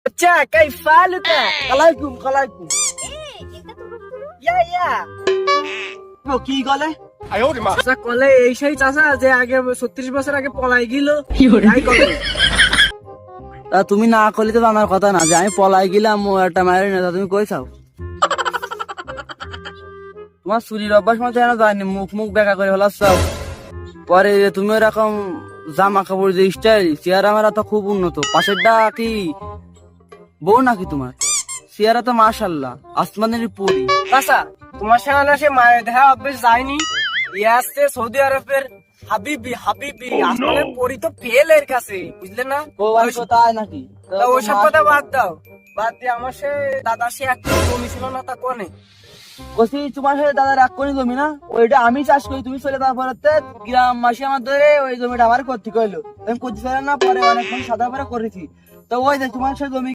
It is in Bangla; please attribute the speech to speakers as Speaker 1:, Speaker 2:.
Speaker 1: আচ্ছা কাই ফালুতা কালাইকুম কালাইকুম ইয়া
Speaker 2: ও কি গলে
Speaker 1: চাচা কলে এই সেই চাচা যে আগে 36 বছর আগে পলাই গেল তাই কলে
Speaker 2: তা তুমি না করলে তো আমার কথা না যে আমি পলাই গেলাম ও একটা মায়ের না তুমি কই চাও তোমার চুরির অভ্যাস মতো যেন যায়নি মুখ মুখ বেকা করে হলাস চাও পরে যে তুমি ওরকম জামা কাপড় যে স্টাইল চেহারা আমার তো খুব উন্নত পাশেরটা কি বউ নাকি তোমার চেহারা তো মাশাল্লাহ আসমানের পরি
Speaker 1: চাচা তোমার সামনে সে মায়ের দেখা অভ্যেস যায়নি ইয়াসে সৌদি আরবের হাবিবি হাবিবি আসমানের পরি তো পেলের কাছে বুঝলে না
Speaker 2: বউ আর কোথায় নাকি
Speaker 1: তা ওইসব কথা বাদ দাও বাদ দিয়ে আমার সে দাদা সে একটা জমি ছিল না তা কোনে
Speaker 2: কষি তোমার সাথে দাদা রাগ করি জমি না ওইটা আমি চাষ করি তুমি চলে তারপরে গ্রাম মাসি আমার ধরে ওই জমিটা আমার করতে কইলো আমি করতে পারলাম না পরে অনেকক্ষণ সাদা পরে করেছি তো ওই যে তোমার সাথে জমি